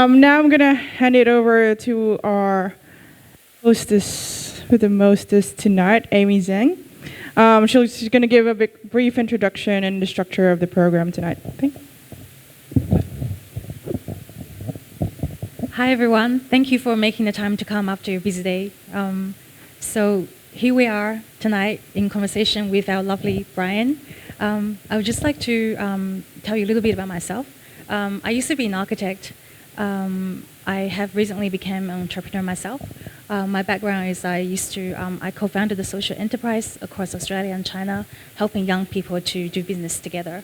Now I'm gonna hand it over to our hostess with the mostest tonight, Amy Zhang. She's gonna give a brief introduction and the structure of the program tonight. Thank you. Hi everyone, thank you for making the time to come after your busy day. So here we are tonight in conversation with our lovely Brian. I would just like to tell you a little bit about myself. I used to be an architect. I have recently become an entrepreneur myself. My background is I co-founded a social enterprise across Australia and China, helping young people to do business together.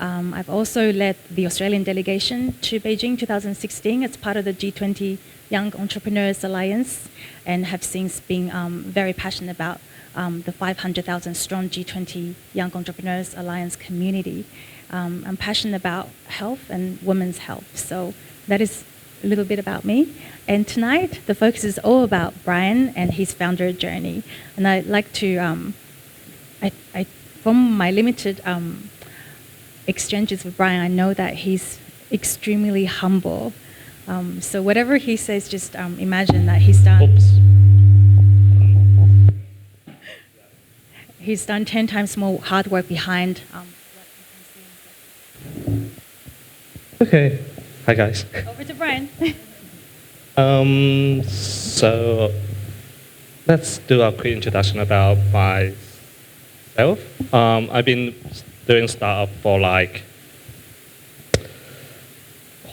I've also led the Australian delegation to Beijing 2016 as part of the G20 Young Entrepreneurs Alliance, and have since been very passionate about the 500,000 strong G20 Young Entrepreneurs Alliance community. I'm passionate about health and women's health, so that is a little bit about me. And tonight, the focus is all about Brian and his founder journey. And I'd like to, from my limited exchanges with Brian, I know that he's extremely humble. So whatever he says, just imagine that he's done. He's done 10 times more hard work behind what you can see. Okay. Hi, guys. Over to Brian. So let's do a quick introduction about myself. I've been doing startup for like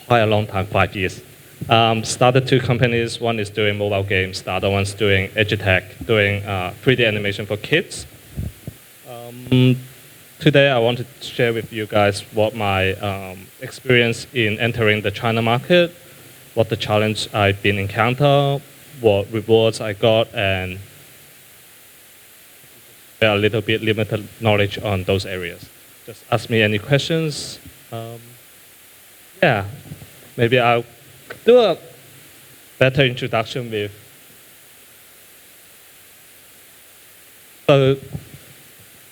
quite a long time, 5 years. Started two companies. One is doing mobile games. The other one's doing edutech, doing 3D animation for kids. Today, I want to share with you guys what my experience in entering the China market, what the challenge I've been encountered, what rewards I got, and a little bit limited knowledge on those areas. Just ask me any questions. Yeah, maybe I'll do a better introduction with. So,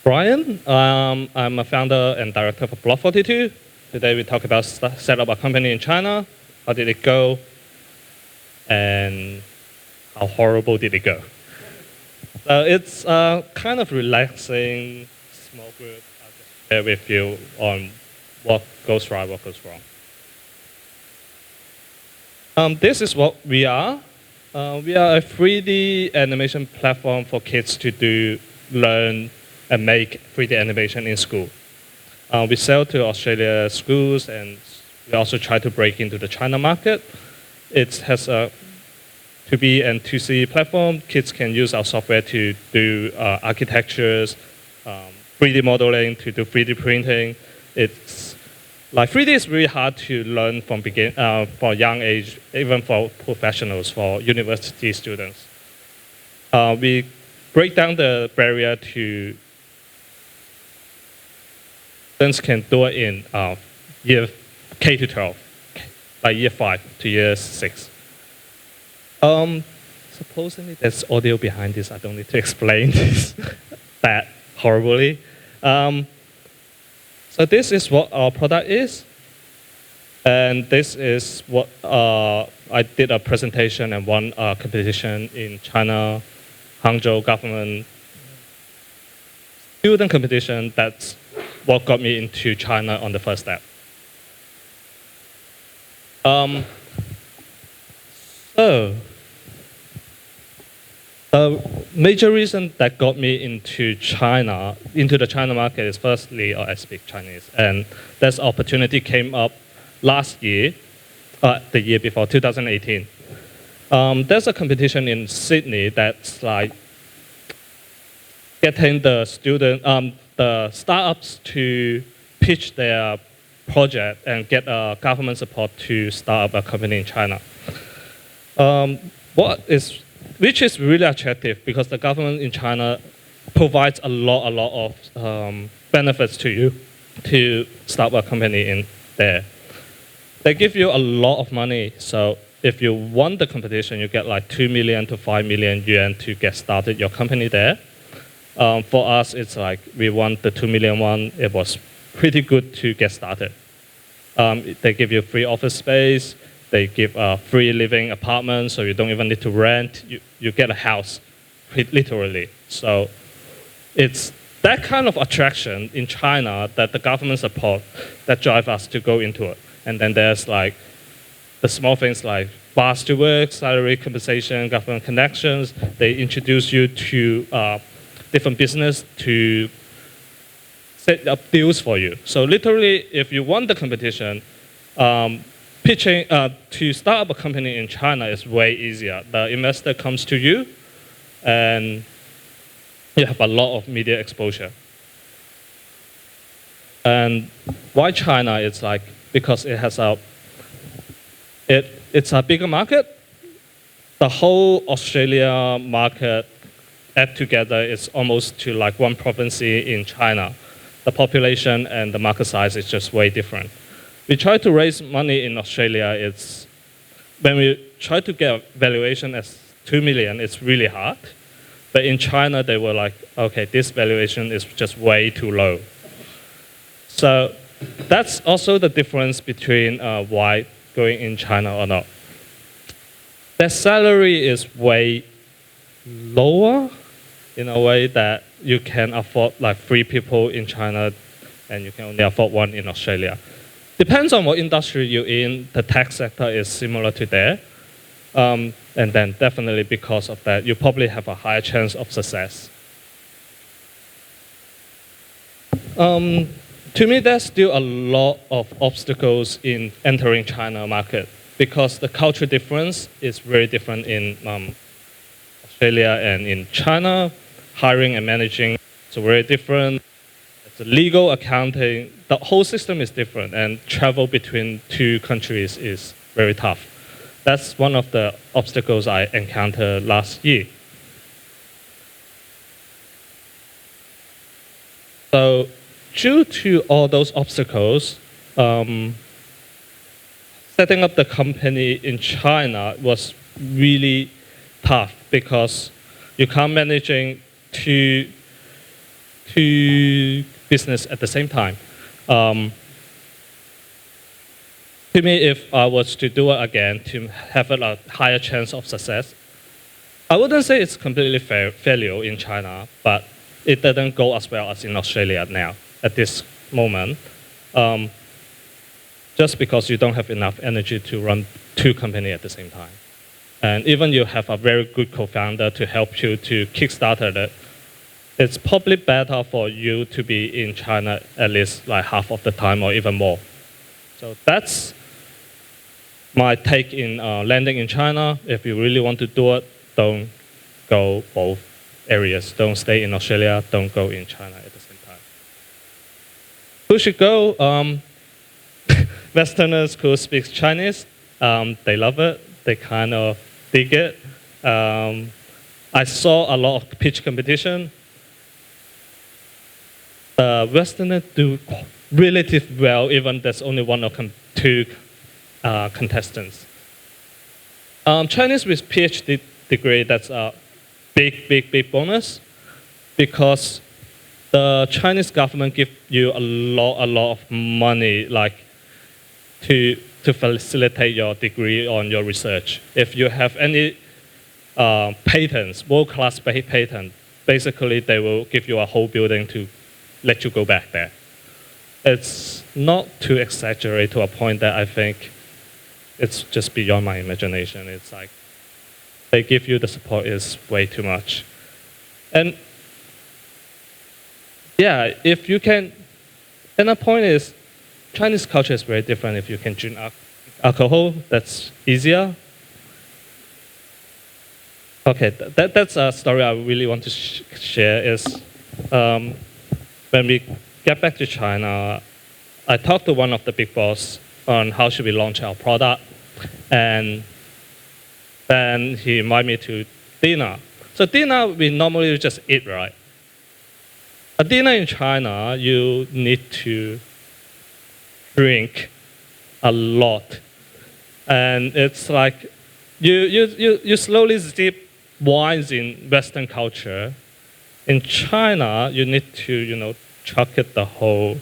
Brian, I'm a founder and director for Block 42. Today we talk about set up a company in China. How did it go? And how horrible did it go? So it's a kind of relaxing small group. I'll just share with you on what goes right, what goes wrong. This is what we are. We are a 3D animation platform for kids to learn and make 3D animation in school. We sell to Australia schools, and we also try to break into the China market. It has a 2B and 2C platform. Kids can use our software to do architectures, 3D modeling, to do 3D printing. It's like 3D is really hard to learn from for young age, even for professionals, for university students. We break down the barrier to students can do it in year K to 12, like year 5 to year 6. Supposedly there's audio behind this. I don't need to explain this that horribly. So this is what our product is. And this is what I did a presentation and won a competition in China, Hangzhou government student competition. That's what got me into China on the first step. So the major reason that got me into the China market is firstly, I speak Chinese, and this opportunity came up last year, the year before, 2018. There's a competition in Sydney that's like getting the startups to pitch their project and get government support to start up a company in China. Which is really attractive because the government in China provides a lot of benefits to you to start a company in there. They give you a lot of money, so if you won the competition, you get like 2 million to 5 million yuan to get started your company there. For us, it's like we won the 2 million one. It was pretty good to get started. They give you free office space, They give a free living apartment, so you don't even need to rent. You get a house, literally. So it's that kind of attraction in China that the government support that drive us to go into it. And then there's like the small things like bus to work, salary compensation, government connections. They introduce you to different business to set up deals for you. So literally, if you won the competition, pitching to start up a company in China is way easier. The investor comes to you, and you have a lot of media exposure. And why China? It's like because it has it's a bigger market. The whole Australia market add together is almost to like one province in China. The population and the market size is just way different. We try to raise money in Australia. When we try to get valuation as 2 million, it's really hard. But in China, they were like, okay, this valuation is just way too low. So that's also the difference between why going in China or not. Their salary is way lower in a way that you can afford like 3 people in China and you can only afford 1 in Australia. Depends on what industry you're in, the tech sector is similar to there. And then definitely because of that, you probably have a higher chance of success. To me, there's still a lot of obstacles in entering China market because the culture difference is very different in Australia and in China. Hiring and managing is very different. The legal accounting, the whole system is different, and travel between 2 countries is very tough. That's one of the obstacles I encountered last year. So due to all those obstacles, setting up the company in China was really tough because you can't managing two business at the same time. To me, if I was to do it again to have a higher chance of success, I wouldn't say it's completely failure in China, but it didn't go as well as in Australia now at this moment. Just because you don't have enough energy to run 2 companies at the same time. And even you have a very good co-founder to help you to kickstart it, it's probably better for you to be in China at least like half of the time or even more. So that's my take in landing in China. If you really want to do it, don't go both areas. Don't stay in Australia, don't go in China at the same time. Who should go? Westerners who speak Chinese, they love it. They kind of dig it. I saw a lot of pitch competition. Westerners do relatively well, even there's only 1 or 2 contestants. Chinese with PhD degree, that's a big bonus because the Chinese government give you a lot of money, like to facilitate your degree on your research. If you have any patents, world-class patent, basically they will give you a whole building to let you go back there. It's not to exaggerate to a point that I think it's just beyond my imagination. It's like they give you the support is way too much. And yeah, if you can, and the point is, Chinese culture is very different. If you can drink alcohol, that's easier. Okay, that's a story I really want to share is when we get back to China, I talked to one of the big boss on how should we launch our product, and then he invited me to dinner. So dinner, we normally just eat, right? A dinner in China, you need to drink a lot. And it's like, you slowly sip wines in Western culture. In China, you need to, chuck it the whole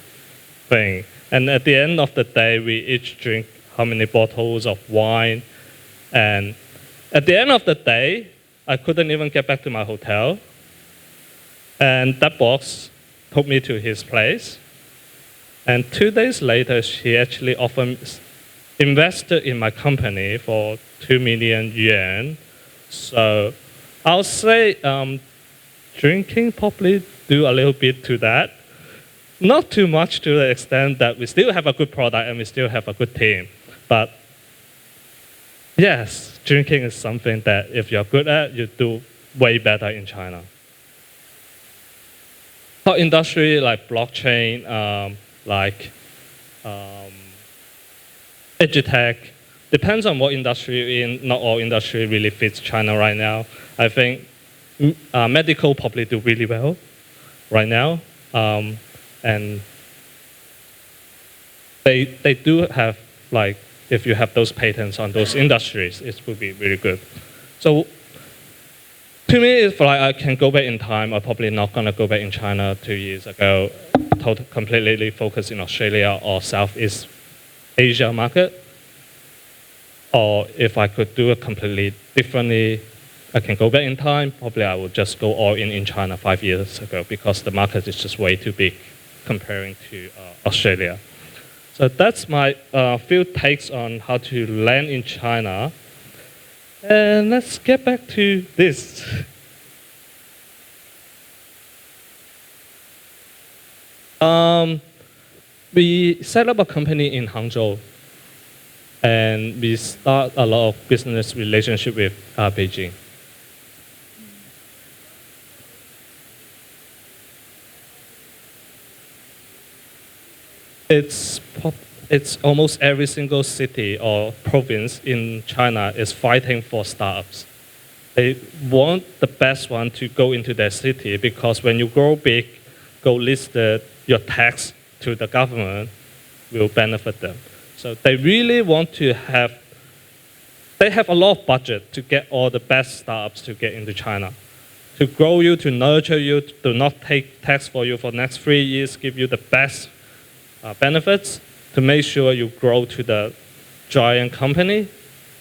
thing. And at the end of the day, we each drink how many bottles of wine. And at the end of the day, I couldn't even get back to my hotel. And that boss took me to his place. And 2 days later, she actually invested in my company for 2 million yuan. So I'll say drinking probably do a little bit to that. Not too much to the extent that we still have a good product and we still have a good team. But yes, drinking is something that if you're good at, you do way better in China. For industry like blockchain, like edutech, depends on what industry you're in. Not all industry really fits China right now. I think medical probably do really well right now. And they do have, like, if you have those patents on those industries, it would be really good. So to me, if like I can go back in time, I'm probably not going to go back in China 2 years ago, completely focus in Australia or Southeast Asia market. Or if I could do it completely differently, I can go back in time, probably I would just go all in China 5 years ago because the market is just way too big comparing to Australia. So that's my few takes on how to land in China. And let's get back to this. We set up a company in Hangzhou, and we start a lot of business relationship with Beijing. It's almost every single city or province in China is fighting for startups. They want the best one to go into their city because when you grow big, go listed, your tax to the government will benefit them. So they really want to they have a lot of budget to get all the best startups to get into China. To grow you, to nurture you, to not take tax for you for the next 3 years, give you the best benefits to make sure you grow to the giant company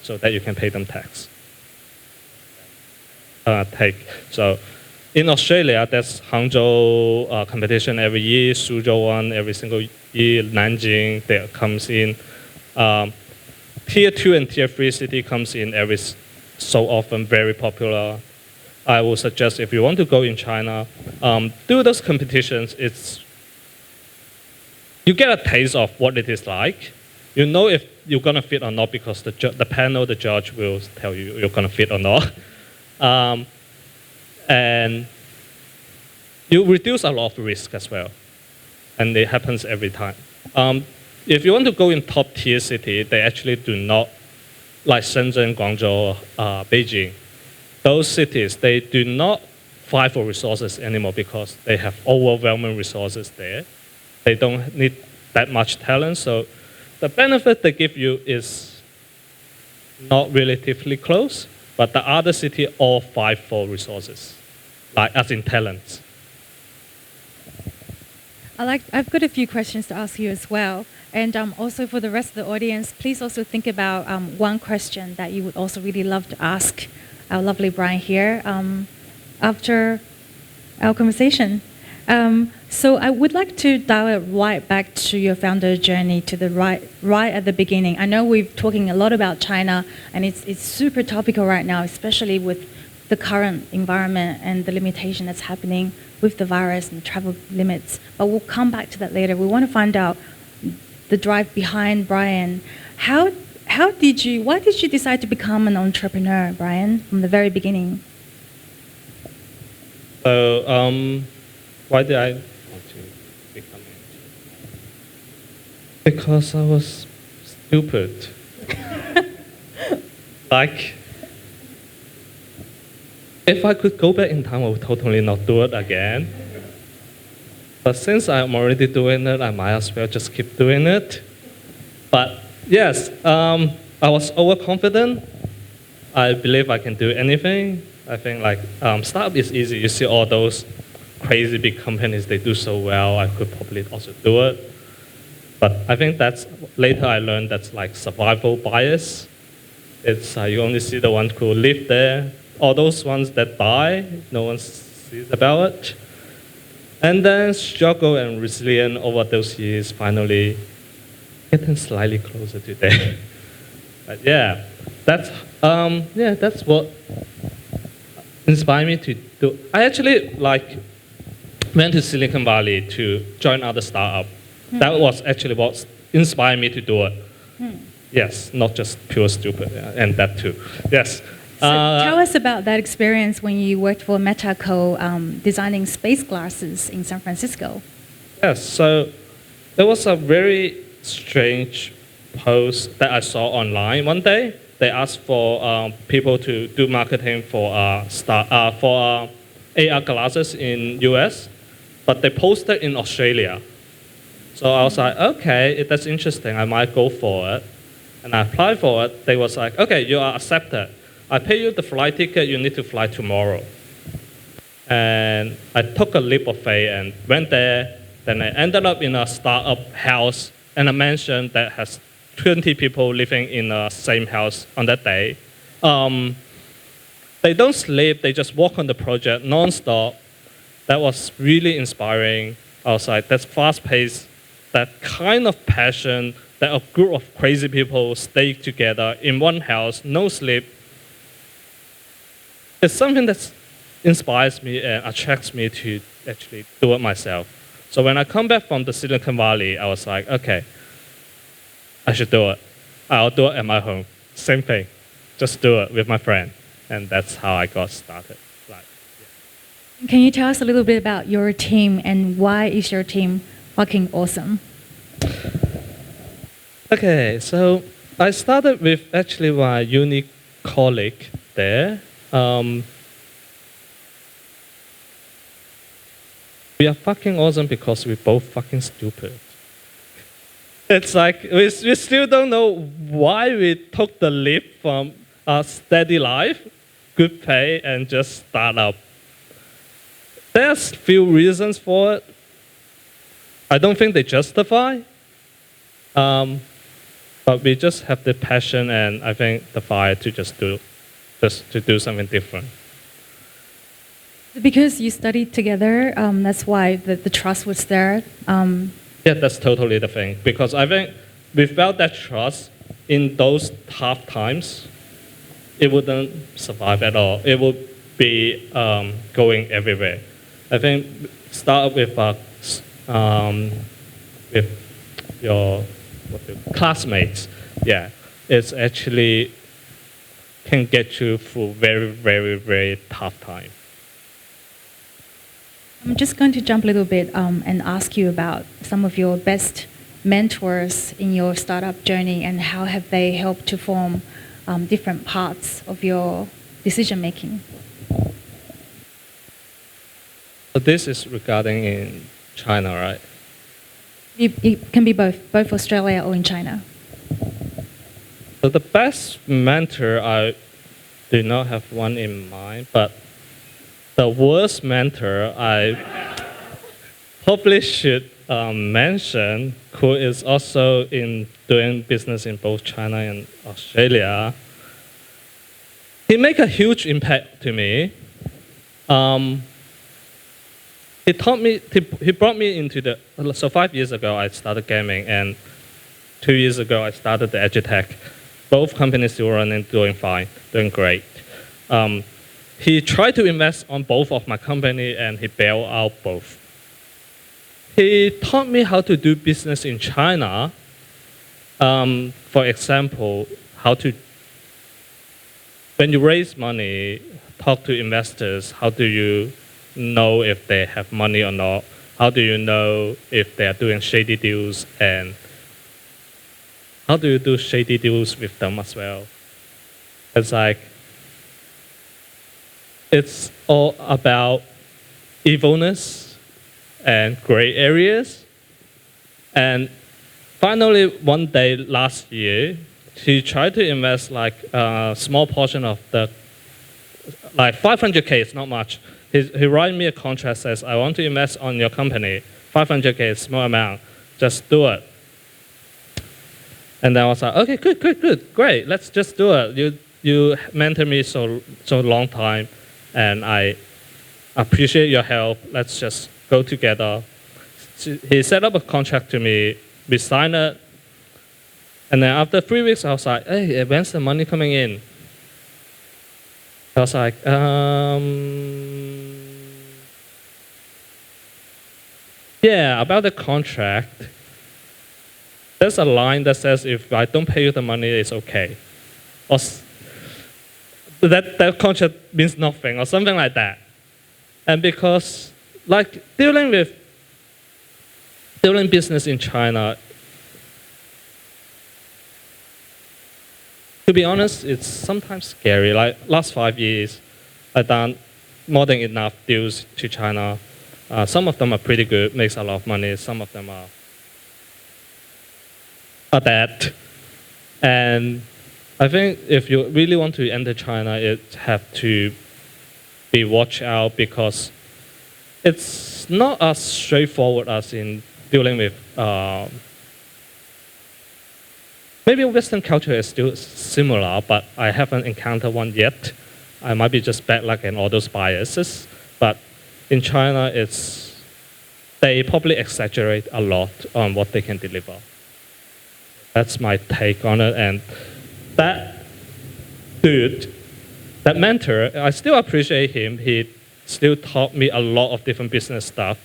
so that you can pay them tax. So in Australia, there's Hangzhou competition every year, Suzhou one every single year, Nanjing that comes in. Tier 2 and Tier 3 city comes in every so often, very popular. I would suggest if you want to go in China, do those competitions. You get a taste of what it is like. You know if you're going to fit or not because the panel, the judge will tell you you're going to fit or not. And you reduce a lot of risk as well. And it happens every time. If you want to go in top tier city, they actually do not, like Shenzhen, Guangzhou, Beijing. Those cities, they do not fight for resources anymore because they have overwhelming resources there. They don't need that much talent, so the benefit they give you is not relatively close, but the other city all fight for resources, like as in talents. I've got a few questions to ask you as well. And also for the rest of the audience, please also think about one question that you would also really love to ask our lovely Brian here after our conversation. So I would like to dial it right back to your founder journey, to the right at the beginning. I know we're talking a lot about China, and it's super topical right now, especially with the current environment and the limitation that's happening with the virus and travel limits. But we'll come back to that later. We want to find out the drive behind Brian. Why did you decide to become an entrepreneur, Brian, from the very beginning? So why did I want to become an entrepreneur? Because I was stupid. Like, if I could go back in time, I would totally not do it again. But since I'm already doing it, I might as well just keep doing it. But yes, I was overconfident. I believe I can do anything. I think like startup is easy. You see all those crazy big companies, they do so well. I could probably also do it. But I think that's later I learned that's like survival bias. It's you only see the ones who live there. All those ones that die, no one sees about it. And then struggle and resilience over those years finally getting slightly closer to there. But yeah, that's what inspired me to do. I actually went to Silicon Valley to join other startup. That was actually what inspired me to do it. Yes, not just pure stupid, and that too. Yes. So tell us about that experience when you worked for MetaCo designing space glasses in San Francisco. Yes, so there was a very strange post that I saw online one day. They asked for people to do marketing for AR glasses in US, but they posted in Australia. So I was like, okay, that's interesting. I might go for it. And I applied for it. They was like, okay, you are accepted. I pay you the flight ticket. You need to fly tomorrow. And I took a leap of faith and went there. Then I ended up in a startup house and a mansion that has 20 people living in the same house on that day. They don't sleep. They just work on the project nonstop. That was really inspiring. I was like, that's fast-paced, that kind of passion, that a group of crazy people stay together in one house, no sleep. It's something that inspires me and attracts me to actually do it myself. So when I come back from the Silicon Valley, I was like, okay, I should do it. I'll do it at my home. Same thing. Just do it with my friend. And that's how I got started. Can you tell us a little bit about your team and why is your team fucking awesome? Okay, so I started with actually my uni colleague there. We are fucking awesome because we're both fucking stupid. It's like we still don't know why we took the leap from a steady life, good pay, and just start up. There's few reasons for it. I don't think they justify. But we just have the passion and I think the fire to to do something different. Because you studied together, that's why the trust was there. Yeah, that's totally the thing. Because I think without that trust, in those tough times, it wouldn't survive at all. It would be going everywhere. I think start with your classmates. Yeah, it's actually can get you through very, very, very tough time. I'm just going to jump a little bit and ask you about some of your best mentors in your startup journey and how have they helped to form different parts of your decision making. So this is regarding in China, right? It can be both Australia or in China. So the best mentor, I do not have one in mind, but the worst mentor I probably should mention, who is also in doing business in both China and Australia. He made a huge impact to me. He taught me. He brought me into the. So 5 years ago, I started gaming, and 2 years ago, I started the EduTech. Both companies still running, doing fine, doing great. He tried to invest on both of my company, and he bailed out both. He taught me how to do business in China. For example, how to. When you raise money, talk to investors. How do you know if they have money or not? How do you know if they are doing shady deals, and how do you do shady deals with them as well? It's like, it's all about evilness and gray areas. And finally, one day last year, he tried to invest like a small portion of the, like 500K, it's not much. He wrote me a contract, says, I want to invest on your company. 500K is small amount, just do it. And then I was like, okay, good, great, let's just do it. You mentored me so long time, and I appreciate your help. Let's just go together. So he set up a contract to me. We signed it. And then after 3 weeks, I was like, hey, when's the money coming in? I was like, yeah, about the contract. There's a line that says if I don't pay you the money, it's okay. Or that contract means nothing or something like that. And because like dealing business in China, to be honest, it's sometimes scary. Like last 5 years, I've done more than enough deals to China. Some of them are pretty good, makes a lot of money. Some of them are bad. And I think if you really want to enter China, it have to be watched out because it's not as straightforward as in dealing with maybe Western culture is still similar, but I haven't encountered one yet. I might be just bad luck and all those biases. But in China, they probably exaggerate a lot on what they can deliver. That's my take on it. And that dude, that mentor, I still appreciate him. He still taught me a lot of different business stuff.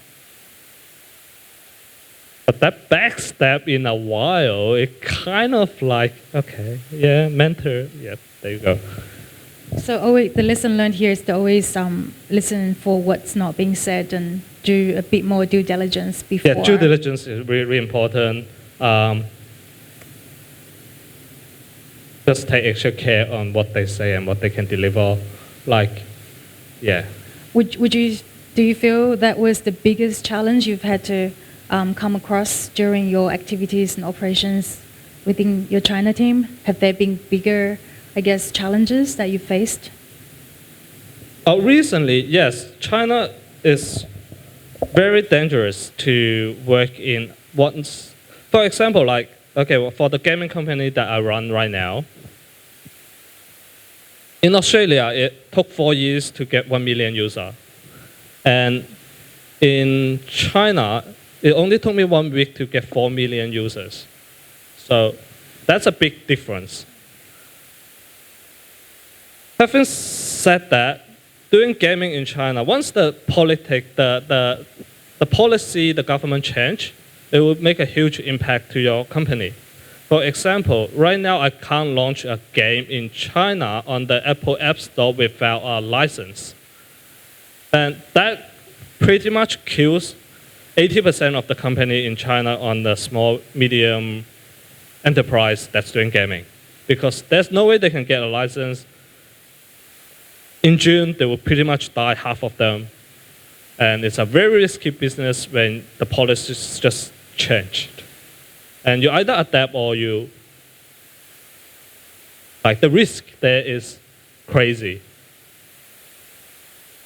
But that backstab in a while, it kind of like, okay, yeah, mentor, yeah, there you go. So always, the lesson learned here is to always listen for what's not being said and do a bit more due diligence before. Yeah, due diligence is really, really important. Just take extra care on what they say and what they can deliver. Like, yeah. Do you feel that was the biggest challenge you've had to come across during your activities and operations within your China team? Have there been bigger, I guess, challenges that you faced? Recently, yes. China is very dangerous to work in. Once, for example, like, okay, well, for the gaming company that I run right now, in Australia, it took 4 years to get 1 million users. And in China, it only took me 1 week to get 4 million users. So that's a big difference. Having said that, doing gaming in China, once the policy, the government change, it will make a huge impact to your company. For example, right now I can't launch a game in China on the Apple App Store without a license. And that pretty much kills 80% of the company in China on the small, medium enterprise that's doing gaming. Because there's no way they can get a license. In June, they will pretty much die, half of them. And it's a very risky business when the policies just changed. And you either adapt or you, like the risk there is crazy.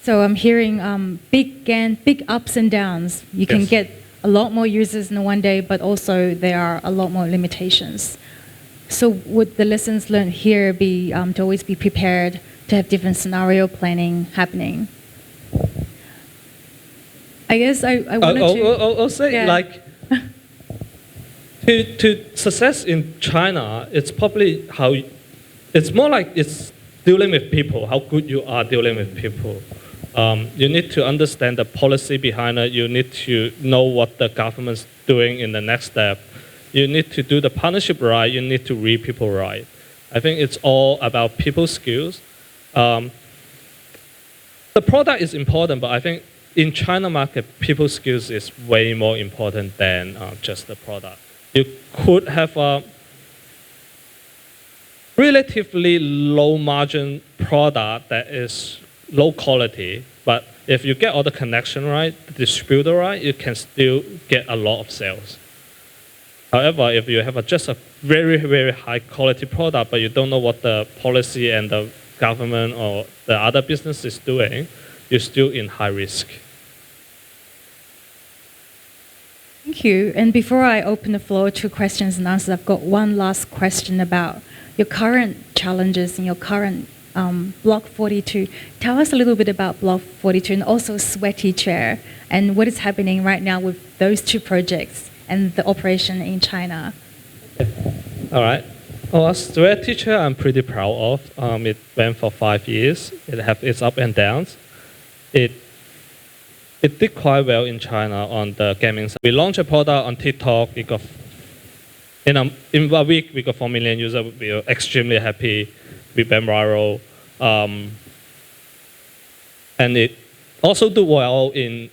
So I'm hearing big ups and downs. You can get a lot more users in one day, but also there are a lot more limitations. So would the lessons learned here be to always be prepared to have different scenario planning happening? I guess I wanted to... I'll say, yeah. like, to success in China, it's probably how, it's more like it's dealing with people, how good you are dealing with people. You need to understand the policy behind it. You need to know what the government's doing in the next step. You need to do the partnership right. You need to read people right. I think it's all about people skills. The product is important, but I think in China market, people skills is way more important than just the product. You could have a relatively low margin product that is low quality, but if you get all the connection right, the distributor right, you can still get a lot of sales. However, if you have just a very, very high quality product, but you don't know what the policy and the government or the other business is doing, you're still in high risk. Thank you. And before I open the floor to questions and answers, I've got one last question about your current challenges in your current Block 42. Tell us a little bit about Block 42 and also Sweaty Chair and what is happening right now with those two projects and the operation in China. All right. Well, as Square Teacher, I'm pretty proud of. It went for 5 years. It have its up and downs. It did quite well in China on the gaming side. We launched a product on TikTok. It got in a week we got 4 million users. We were extremely happy. We went viral, and it also did well in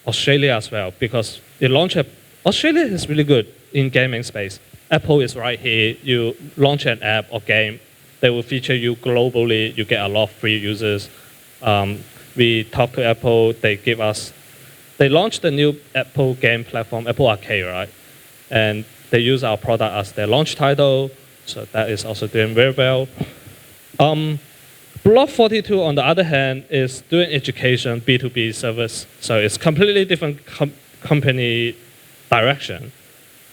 Australia as well because it launched. Australia is really good in gaming space. Apple is right here. You launch an app or game, they will feature you globally. You get a lot of free users. We talked to Apple. They launched the new Apple game platform, Apple Arcade, right? And they use our product as their launch title. So that is also doing very well. Block 42, on the other hand, is doing education, B2B service. So it's completely different company direction.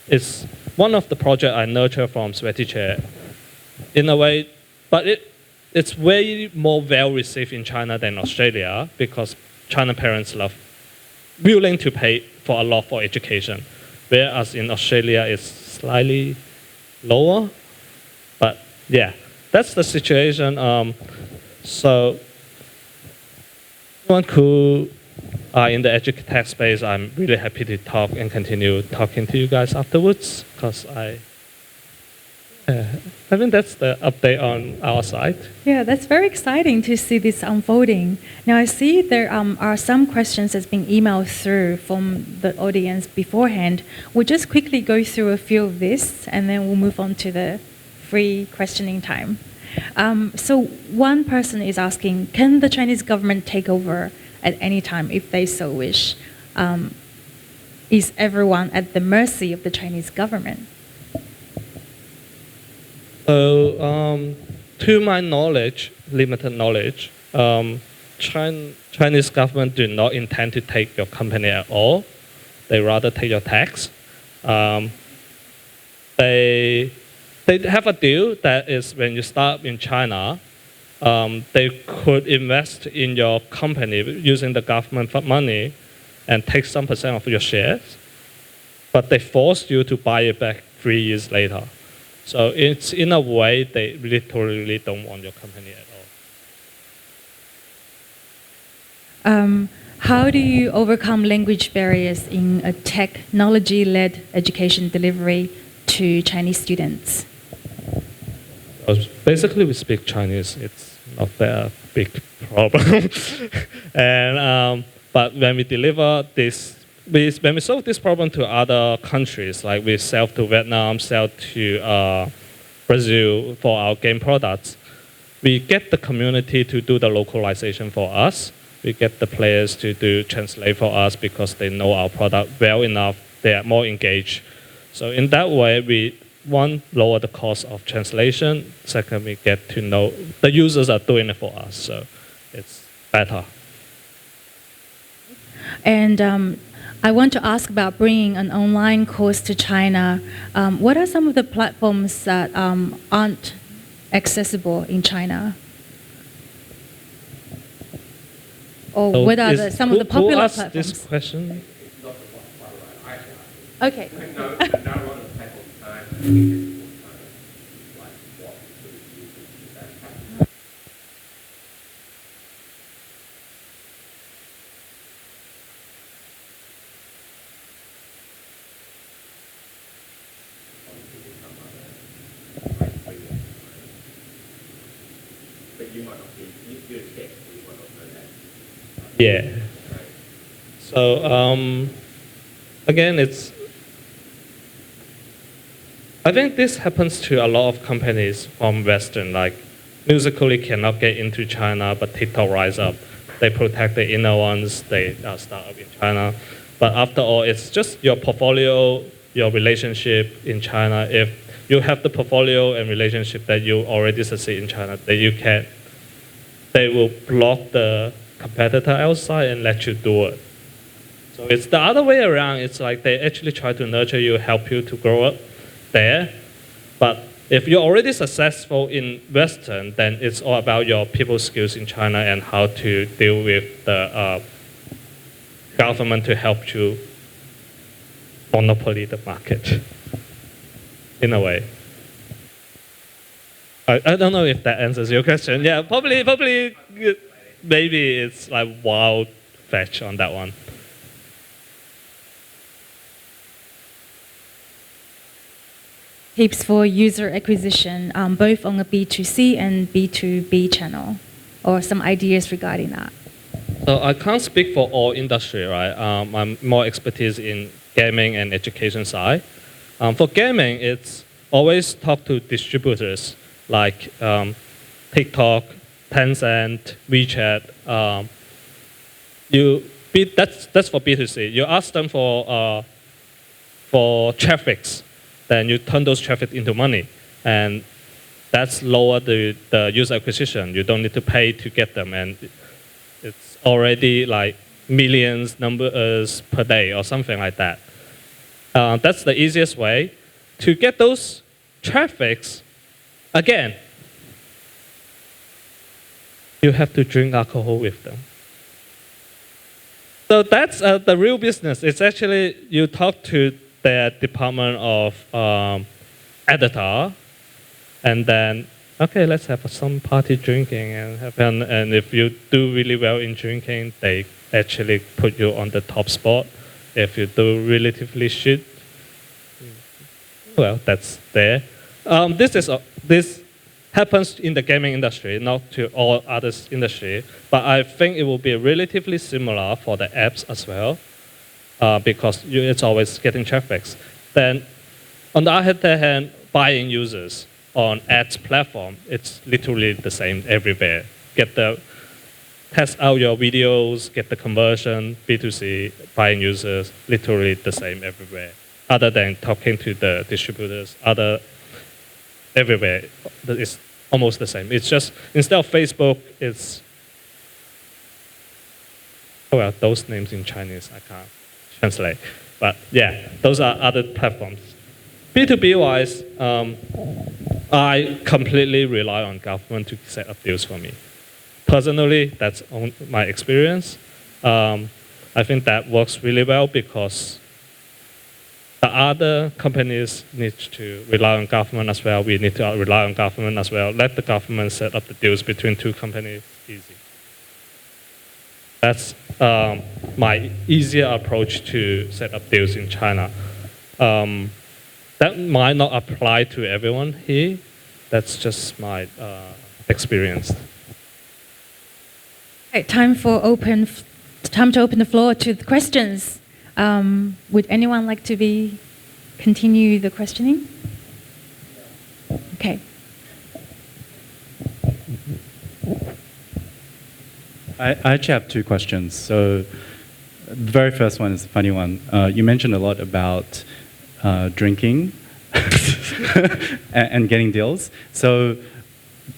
It's one of the projects I nurture from Sweaty Chair in a way, but it's way more well received in China than Australia because China parents willing to pay for a lot for education, whereas in Australia it's slightly lower. But yeah, that's the situation. So anyone who are in the edutech space, I'm really happy to talk and continue talking to you guys afterwards because I think that's the update on our side. Yeah, that's very exciting to see this unfolding. Now, I see there are some questions that's been emailed through from the audience beforehand. We'll just quickly go through a few of this, and then we'll move on to the free questioning time. So one person is asking, can the Chinese government take over at any time if they so wish? Is everyone at the mercy of the Chinese government? So, to my knowledge, limited knowledge, Chinese government do not intend to take your company at all. They rather take your tax. They have a deal that is when you start in China, they could invest in your company using the government money and take some percent of your shares, but they force you to buy it back 3 years later. So it's in a way they literally don't want your company at all. How do you overcome language barriers in a technology-led education delivery to Chinese students? Basically, we speak Chinese. It's not that big problem. And but when we deliver this, when we solve this problem to other countries, like we sell to Vietnam, sell to Brazil for our game products, we get the community to do the localization for us. We get the players to do translate for us because they know our product well enough. They are more engaged. So in that way, we one, lower the cost of translation. Second, we get to know the users are doing it for us, so it's better. And I want to ask about bringing an online course to China. What are some of the platforms that aren't accessible in China? Or So what are some of the popular who asked platforms? this question? Okay. Yeah. So again, I think this happens to a lot of companies from Western, like Musical.ly cannot get into China, but TikTok rise up. They protect the inner ones, they start up in China. But after all, it's just your portfolio, your relationship in China. If you have the portfolio and relationship that you already succeed in China, that you can, they will block the competitor outside and let you do it. So it's the other way around. It's like they actually try to nurture you, help you to grow up there. But if you're already successful in Western, then it's all about your people skills in China and how to deal with the government to help you monopoly the market, in a way. I don't know if that answers your question. Yeah, probably, maybe it's like wild fetch on that one. Tips for user acquisition, both on a B2C and B2B channel, or some ideas regarding that? So I can't speak for all industry, right? I'm more expertise in gaming and education side. For gaming, it's always talk to distributors like TikTok, Tencent, WeChat. That's for B2C. You ask them for traffics, then you turn those traffic into money, and that's lower the user acquisition. You don't need to pay to get them, and it's already like millions numbers per day or something like that. That's the easiest way to get those traffics. Again, you have to drink alcohol with them. So that's the real business. It's actually you talk to their department of editor, and then okay, let's have some party drinking and have fun. And if you do really well in drinking, they actually put you on the top spot. If you do relatively shit, well, that's there. This happens in the gaming industry, not to all other industry. But I think it will be relatively similar for the apps as well, because it's always getting traffic. Then, on the other hand, buying users on ads platform, it's literally the same everywhere. Test out your videos, get the conversion, B2C, buying users, literally the same everywhere. Other than talking to the distributors, everywhere, it's almost the same. It's just, instead of Facebook, it's, well, those names in Chinese, I can't translate. But yeah, those are other platforms. B2B wise, I completely rely on government to set up deals for me. Personally, that's my experience. I think that works really well because the other companies need to rely on government as well. We need to rely on government as well. Let the government set up the deals between two companies. Easy. That's my easier approach to set up deals in China. That might not apply to everyone here. That's just my experience. Right, time to open the floor to the questions. Would anyone like to continue the questioning? Okay. I actually have two questions. So the very first one is a funny one. You mentioned a lot about drinking and getting deals. So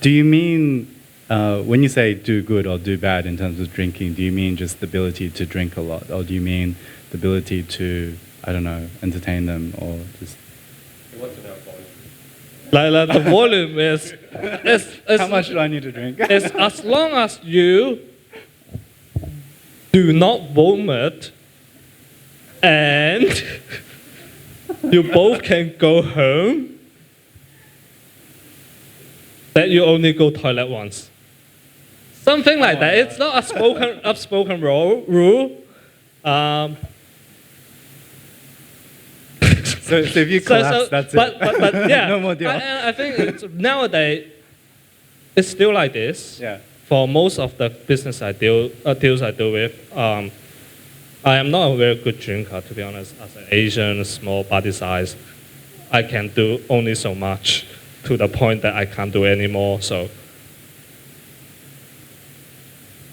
do you mean, when you say do good or do bad in terms of drinking, do you mean just the ability to drink a lot? Or do you mean the ability to, I don't know, entertain them or just... What's about volume? Like the volume is how much do I need to drink? It's as long as you do not vomit and you both can go home, that you only go toilet once. Something like that. It's not a unspoken rule. So if you collapse, that's it. But yeah, no more deal. I think nowadays it's still like this. Yeah. For most of the business deals I do with, I am not a very good drinker, to be honest. As an Asian, small body size, I can do only so much to the point that I can't do anymore. So,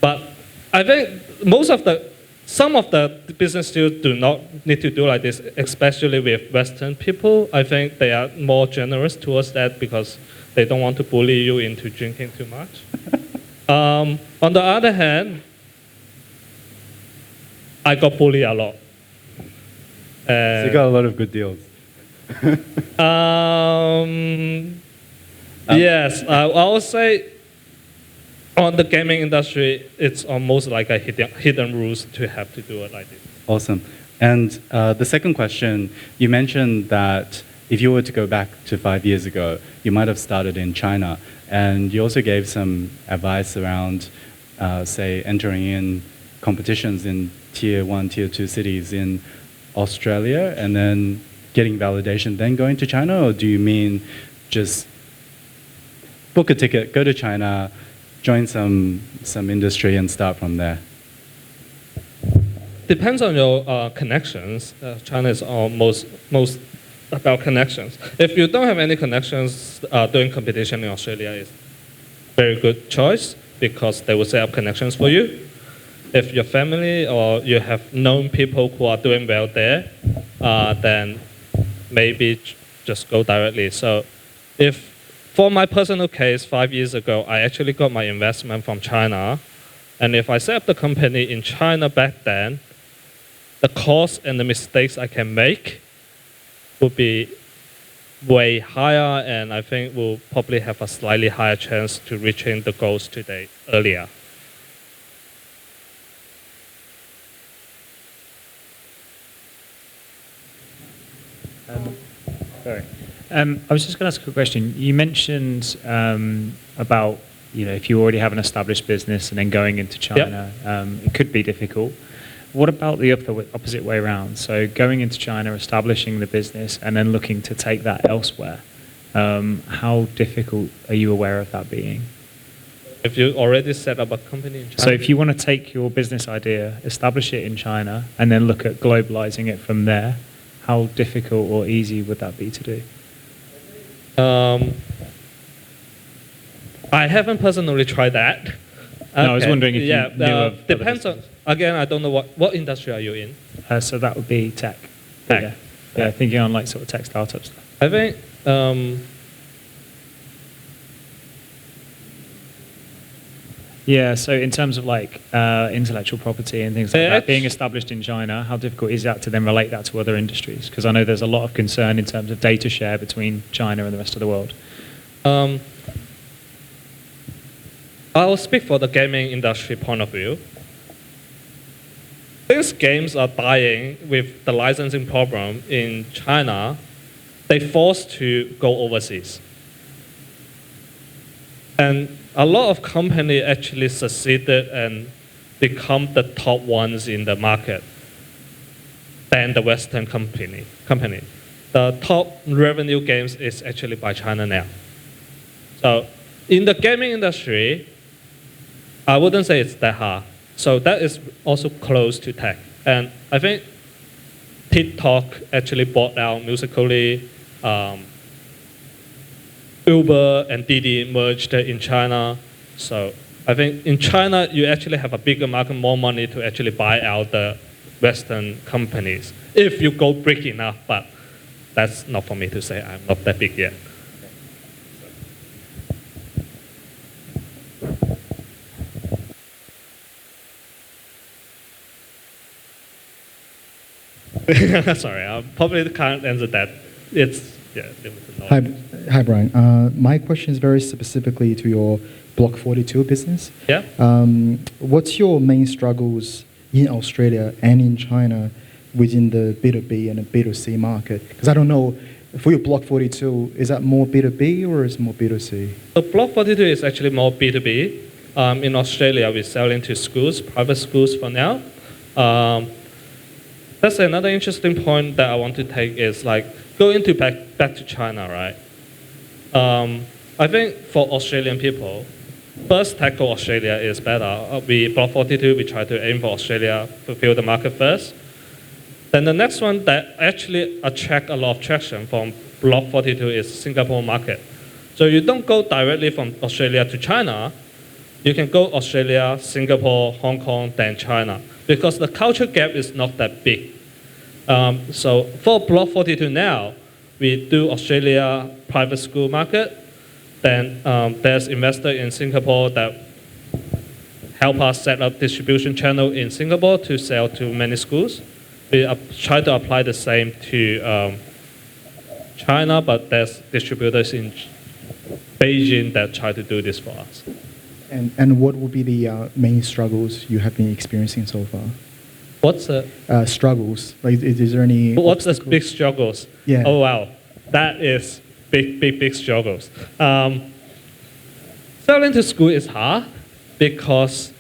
but I think some of the business deals do not need to do like this, especially with Western people. I think they are more generous towards that because they don't want to bully you into drinking too much. On the other hand, I got bullied a lot. So you got a lot of good deals. Yes, I would say on the gaming industry, it's almost like a hidden rules to have to do it like this. Awesome. And the second question, you mentioned that if you were to go back to 5 years ago, you might have started in China. And you also gave some advice around, say, entering in competitions in tier 1, tier 2 cities in Australia and then getting validation, then going to China? Or do you mean just book a ticket, go to China, join some industry and start from there? Depends on your connections. China is most about connections. If you don't have any connections, doing competition in Australia is very good choice because they will set up connections for you. If your family or you have known people who are doing well there, then maybe just go directly. So if for my personal case, 5 years ago, I actually got my investment from China. And if I set up the company in China back then, the cost and the mistakes I can make would be way higher, and I think we'll probably have a slightly higher chance to reaching the goals today earlier. Sorry. I was just going to ask a question. You mentioned about if you already have an established business and then going into China, it could be difficult. What about the opposite way around? So going into China, establishing the business, and then looking to take that elsewhere. How difficult are you aware of that being? If you already set up a company in China. So if you want to take your business idea, establish it in China, and then look at globalizing it from there, how difficult or easy would that be to do? I haven't personally tried that. No, I was wondering if you knew of depends on, again, I don't know what industry are you in? So that would be tech. Tech. Yeah, thinking on like sort of tech startup stuff. I think yeah, so in terms of like intellectual property and things like that, being established in China, how difficult is that to then relate that to other industries? Because I know there's a lot of concern in terms of data share between China and the rest of the world. I will speak for the gaming industry point of view. Since games are dying with the licensing problem in China, they forced to go overseas. And a lot of companies actually succeeded and become the top ones in the market than the Western company. The top revenue games is actually by China now. So in the gaming industry, I wouldn't say it's that hard. So that is also close to tech. And I think TikTok actually bought out Musical.ly. Uber and Didi merged in China. So I think in China, you actually have a bigger market, more money to actually buy out the Western companies. If you go big enough, but that's not for me to say. I'm not that big yet. Sorry, I probably can't answer that. It's limited knowledge. Hi, Brian. My question is very specifically to your Block 42 business. Yeah. What's your main struggles in Australia and in China within the B2B and the B2C market? Because I don't know, for your Block 42, is that more B2B or is it more B2C? So Block 42 is actually more B2B. In Australia, we're selling to schools, private schools for now. That's another interesting point that I want to take is like going to back to China, right? I think for Australian people, first tackle Australia is better. Block 42, we try to aim for Australia, fulfill the market first. Then the next one that actually attract a lot of traction from Block 42 is Singapore market. So you don't go directly from Australia to China. You can go Australia, Singapore, Hong Kong, then China, because the culture gap is not that big. So for Block 42 now, we do Australia private school market. Then there's investor in Singapore that help us set up distribution channel in Singapore to sell to many schools. We try to apply the same to China, but there's distributors in Beijing that try to do this for us. And what would be the main struggles you have been experiencing so far? What's the Struggles? Like, is there any? what's the obstacles? big struggles? Yeah. Oh wow, that is big struggles. Selling to school is hard because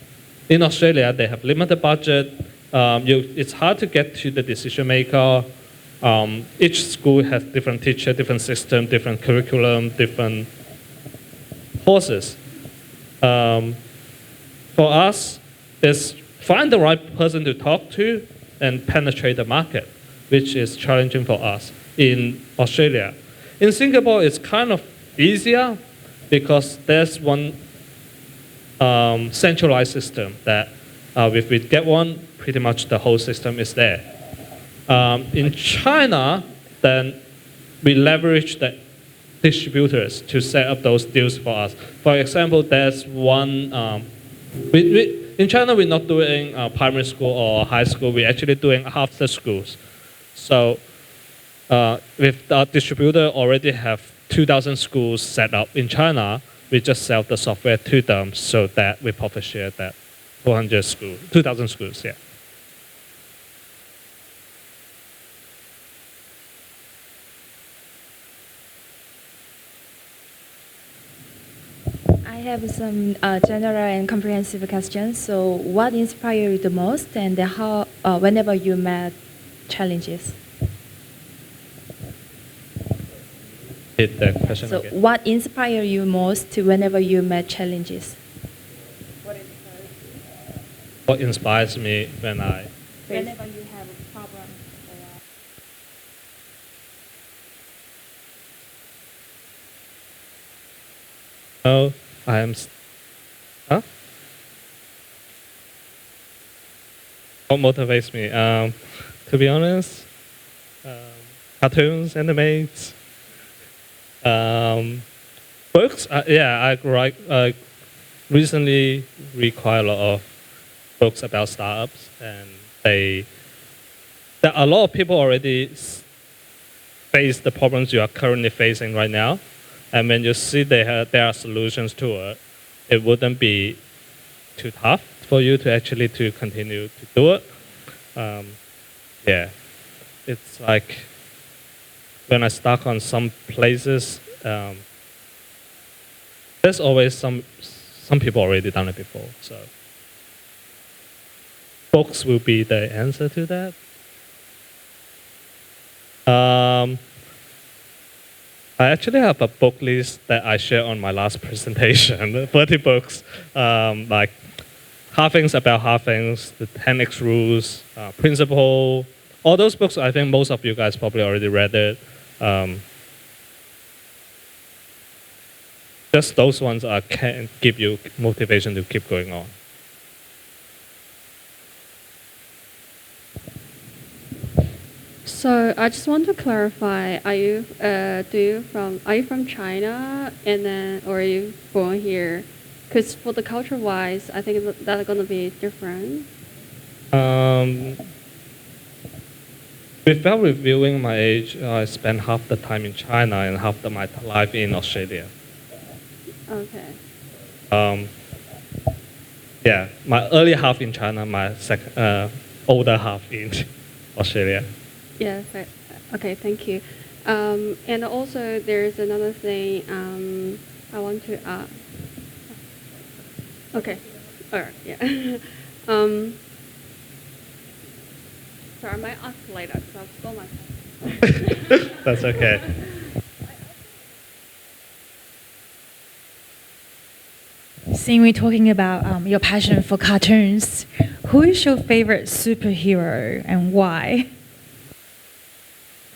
in Australia they have limited budget. It's hard to get to the decision maker. Each school has different teacher, different system, different curriculum, different courses. For us, is find the right person to talk to and penetrate the market, which is challenging for us in Australia. In Singapore, it's kind of easier because there's one centralized system that if we get one, pretty much the whole system is there. In China, then we leverage the distributors to set up those deals for us. For example, there's one, in China we're not doing primary school or high school, we're actually doing half the schools. So if the distributor already have 2,000 schools set up in China, we just sell the software to them so that we profit share that 2,000 schools, yeah. I have some general and comprehensive questions. So, what inspired you the most, and how, whenever you met challenges? Hit the question So, again. what inspired you most whenever you met challenges? What inspires me when I Whenever you have a problem. know I am. Huh? What motivates me? To be honest, cartoons, animes, books. Yeah, I recently read quite a lot of books about startups, and there are a lot of people already face the problems you are currently facing right now. And when you see there are solutions to it, it wouldn't be too tough for you to actually to continue to do it. Yeah, it's like when I stuck on some places, there's always some people already done it before. So books will be the answer to that. I actually have a book list that I shared on my last presentation, 30 books, like halvings about halvings, the 10x rules, principle, all those books. I think most of you guys probably already read it. Just those ones can give you motivation to keep going on. So I just want to clarify: are you from China, and then, or are you born here? Because for the culture wise, I think that's going to be different. Without revealing my age, I spent half the time in China and half my life in Australia. Okay. Yeah, my early half in China, my older half in Australia. Yeah. Okay. Thank you. And also, there's another thing I want to. Okay. All right. Yeah. Sorry, I might ask later because I've got my. That's okay. Seeing we talking about your passion for cartoons, who is your favorite superhero and why?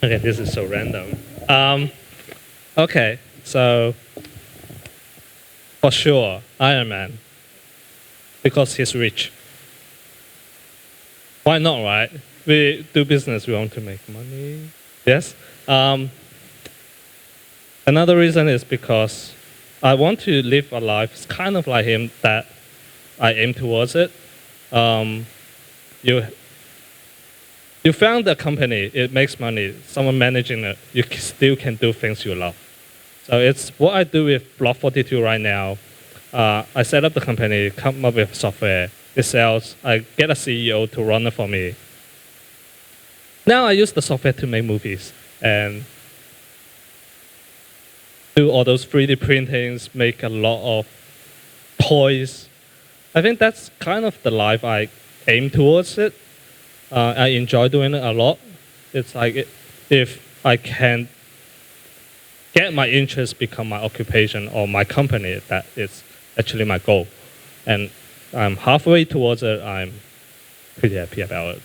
Okay, this is so random. Okay, so for sure, Iron Man, because he's rich. Why not, right? We do business, we want to make money. Yes? Another reason is because I want to live a life kind of like him, that I aim towards it. You found a company, it makes money, someone managing it, you still can do things you love. So it's what I do with Block 42 right now. I set up the company, come up with software, it sells, I get a CEO to run it for me. Now I use the software to make movies and do all those 3D printings, make a lot of toys. I think that's kind of the life I aim towards it. I enjoy doing it a lot. It's like if I can get my interest become my occupation or my company, that is actually my goal. And I'm halfway towards it. I'm pretty happy about it.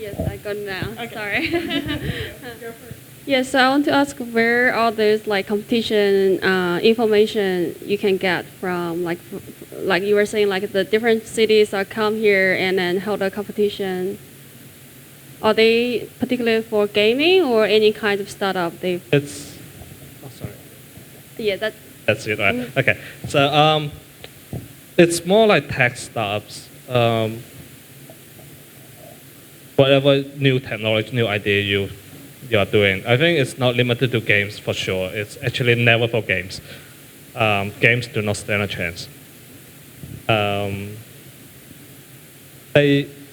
Yes, I got it now. Okay. Sorry. Yes, I want to ask where all those like competition information you can get from, like you were saying, like the different cities are come here and then hold a competition. Are they particularly for gaming or any kind of startup? It's, oh sorry. Yeah, That's it, right? Okay, so it's more like tech startups. Whatever new technology, new idea you are doing. I think it's not limited to games for sure. It's actually never for games. Games do not stand a chance.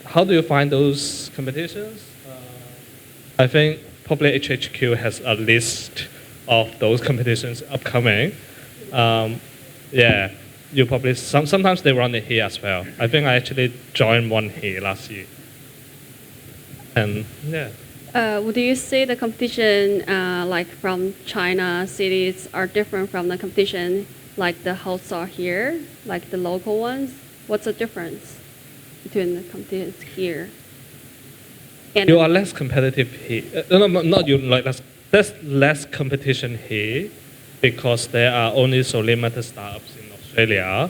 How do you find those competitions? I think probably HHQ has a list of those competitions upcoming. Yeah, you probably sometimes they run it here as well. I think I actually joined one here last year. And yeah. Would you say the competition like from China cities are different from the competition like the hosts are here, like the local ones? What's the difference between the competitions here? And you are less competitive here. No, not you. Like there's less competition here because there are only so limited startups in Australia,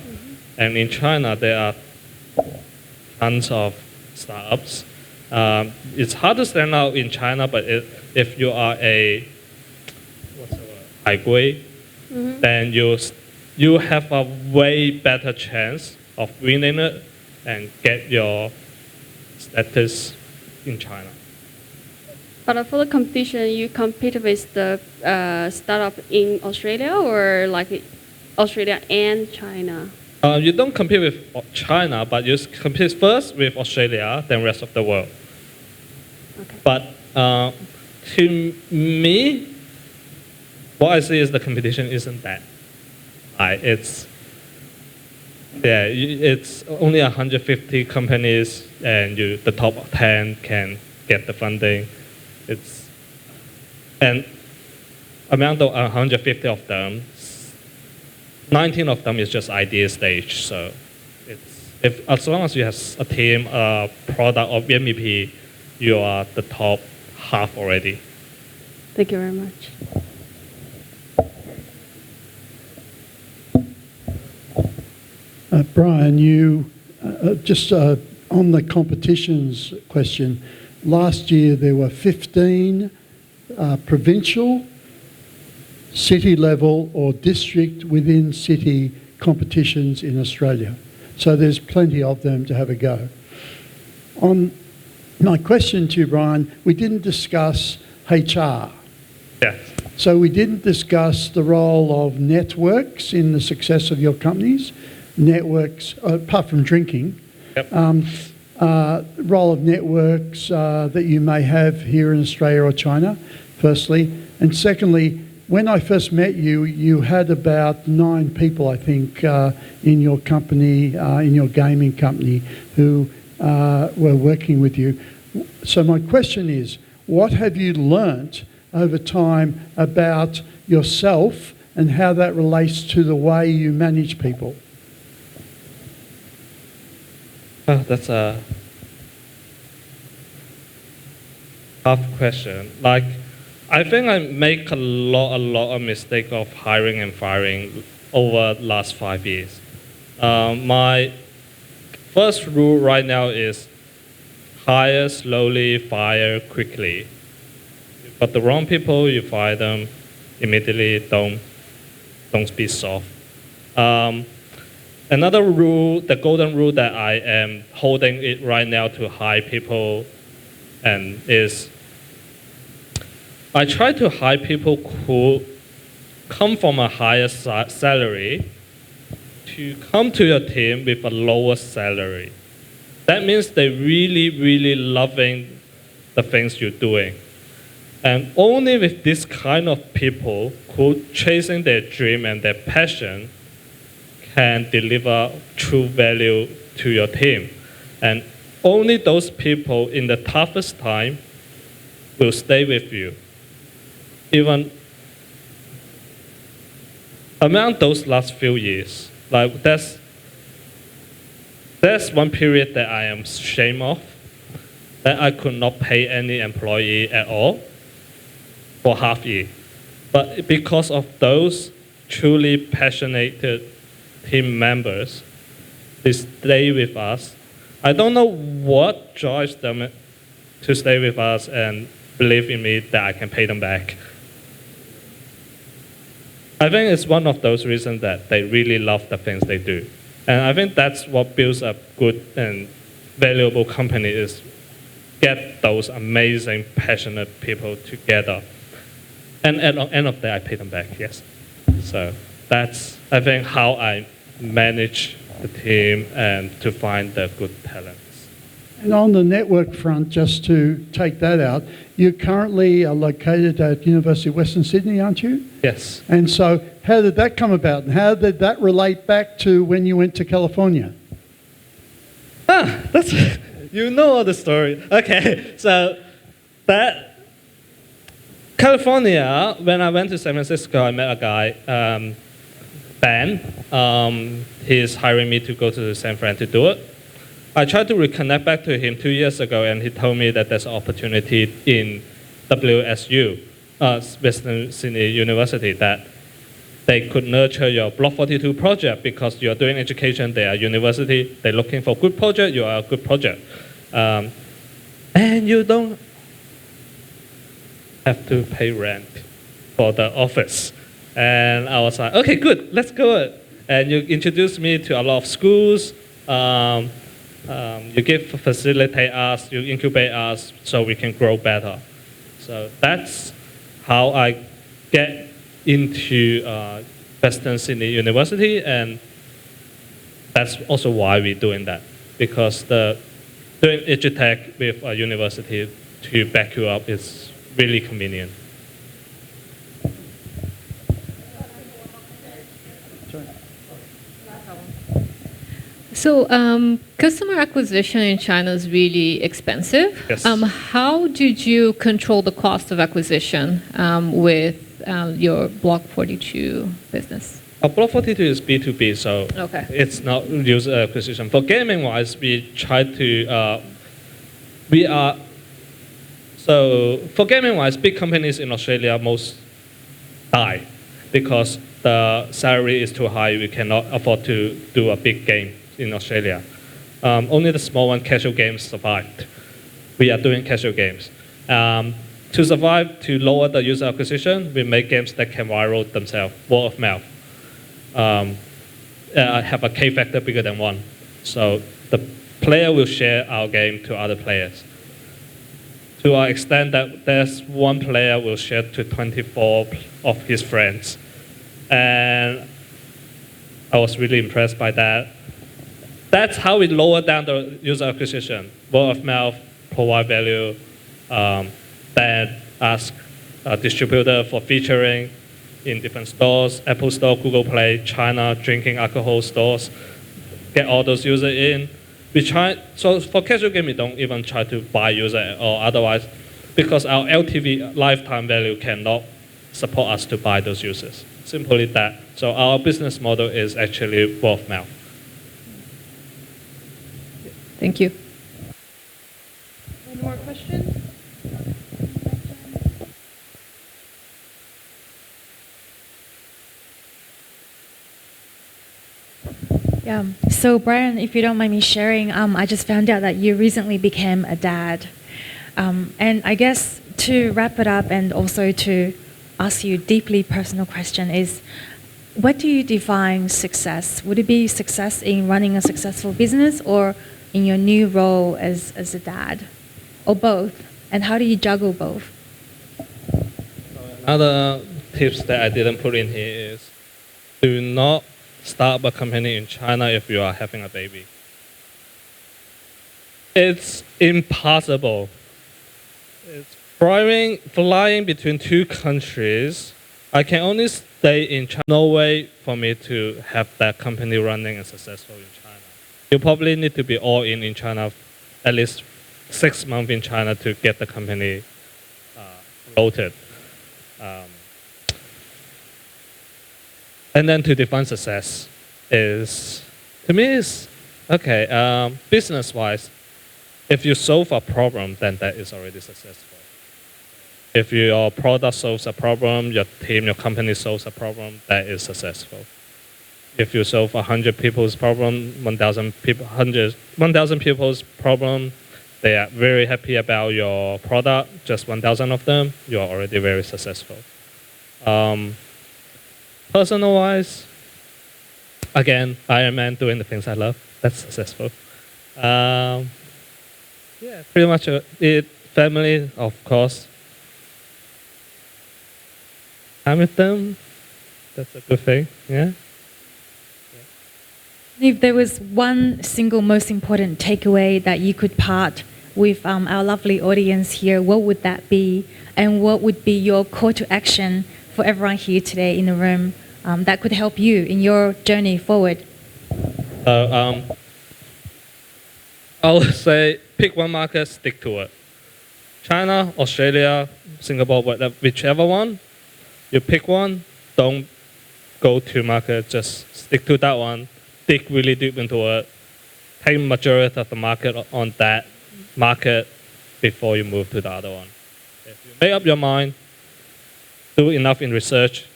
and in China there are tons of startups. It's hard to stand out in China, but if you are a Haigui, then you have a way better chance of winning it and get your status in China. But for the competition, you compete with the startup in Australia or like Australia and China? You don't compete with China, but you compete first with Australia, then rest of the world. Okay. But to me, what I see is the competition isn't that high. It's only 150 companies, and the top 10 can get the funding. And among the 150 of them, 19 of them is just idea stage. So as long as you have a team, a product, or MVP, you are the top half already. Thank you very much. Brian, you just on the competitions question, last year there were 15 provincial, city level or district within city competitions in Australia. So there's plenty of them to have a go. On my question to you, Brian, we didn't discuss HR. Yes. So we didn't discuss the role of networks in the success of your companies. Networks, apart from drinking, Yep. Role of networks that you may have here in Australia or China, firstly. And secondly, when I first met you, you had about 9 people, I think, in your company, in your gaming company, who were working with you. So my question is, what have you learnt over time about yourself and how that relates to the way you manage people? That's a tough question. Like, I think I make a lot of mistake of hiring and firing over the last 5 years. My first rule right now is hire slowly, fire quickly. You've got the wrong people, you fire them immediately. Don't be soft. Another rule, the golden rule that I am holding it right now to hire people, and is I try to hire people who come from a higher salary to come to your team with a lower salary. That means they really, really loving the things you're doing. And only with this kind of people who chasing their dream and their passion can deliver true value to your team. And only those people in the toughest time will stay with you. Even among those last few years, like that's one period that I am ashamed of, that I could not pay any employee at all for half year. But because of those truly passionate team members, they stay with us. I don't know what drives them to stay with us and believe in me that I can pay them back. I think it's one of those reasons that they really love the things they do. And I think that's what builds a good and valuable company, is get those amazing, passionate people together. And at the end of the day, I pay them back, yes. So that's, I think, how I manage the team and to find the good talents. And on the network front, just to take that out, you currently are located at University of Western Sydney, aren't you? Yes. And so how did that come about? And how did that relate back to when you went to California? That's, you know all the story. Okay, so that, California, when I went to San Francisco, I met a guy, Ben. He's hiring me to go to San Fran to do it. I tried to reconnect back to him 2 years ago, and he told me that there's an opportunity in WSU, Western Sydney University, that they could nurture your Block 42 project because you're doing education, they are university, they're looking for good project, you are a good project. And you don't have to pay rent for the office. And I was like, okay, good, let's go. And you introduced me to a lot of schools. You facilitate us, you incubate us so we can grow better. So that's how I get into Western Sydney University, and that's also why we're doing that, because doing EduTech with a university to back you up is really convenient. So customer acquisition in China is really expensive. Yes. How did you control the cost of acquisition with your Block 42 business? Block 42 is B2B, so Okay. it's not user acquisition. For gaming-wise, we try to, for gaming-wise, big companies in Australia most die because the salary is too high. We cannot afford to do a big game in Australia. Only the small one, casual games, survived. We are doing casual games. To survive, to lower the user acquisition, we make games that can viral themselves, word of mouth. Have a K factor bigger than 1. So the player will share our game to other players. To an extent that there's one player will share to 24 of his friends. And I was really impressed by that. That's how we lower down the user acquisition. Word of mouth, provide value, then ask a distributor for featuring in different stores, Apple Store, Google Play, China, drinking alcohol stores, get all those users in. So for casual game, we don't even try to buy user or otherwise, because our LTV, lifetime value, cannot support us to buy those users. Simply that. So our business model is actually word of mouth. Thank you. Any more questions? Yeah. So Brian, if you don't mind me sharing, I just found out that you recently became a dad. And I guess to wrap it up and also to ask you a deeply personal question is, what do you define success? Would it be success in running a successful business or in your new role as a dad? Or both? And how do you juggle both? Another tips that I didn't put in here is do not start a company in China if you are having a baby. It's impossible. It's flying between two countries. I can only stay in China. No way for me to have that company running and successful in China. You probably need to be all in China, at least 6 months in China to get the company floated. And then to define success is, to me, is okay. Business-wise, if you solve a problem, then that is already successful. If your product solves a problem, your team, your company solves a problem, that is successful. If you solve 100 people's problem, 1,000 people's problem, they are very happy about your product, just 1,000 of them, you are already very successful. Personal-wise, again, Iron Man doing the things I love, that's successful. Yeah, pretty much it. Family, of course. Time with them, that's a good thing, yeah. If there was one single most important takeaway that you could part with our lovely audience here, what would that be? And what would be your call to action for everyone here today in the room that could help you in your journey forward? I would say pick one market, stick to it. China, Australia, Singapore, whichever one, you pick one, don't go to market, just stick to that one. Dig really deep into it. Take majority of the market on that market before you move to the other one. If you make up your mind, do enough in research.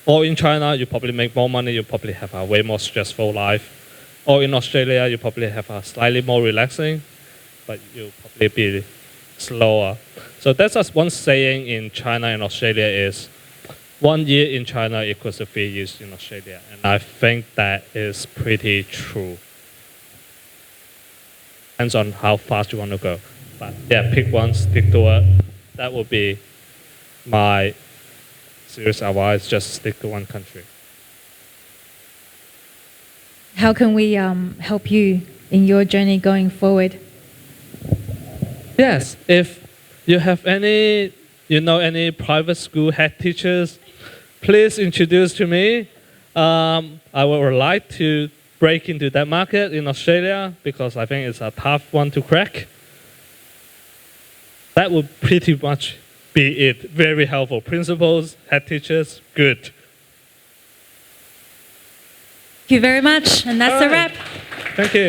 Or in China, you probably make more money, you probably have a way more stressful life. Or in Australia, you probably have a slightly more relaxing, but you'll probably be slower. So that's just one saying in China and Australia is, 1 year in China equals to 3 years in Australia. And I think that is pretty true. Depends on how fast you want to go. But yeah, pick one, stick to it. That would be my serious advice, just stick to one country. How can we help you in your journey going forward? Yes, if you have any private school head teachers, please introduce to me. I would like to break into that market in Australia because I think it's a tough one to crack. That would pretty much be it. Very helpful. Principals, head teachers, good. Thank you very much, and that's a wrap. Thank you.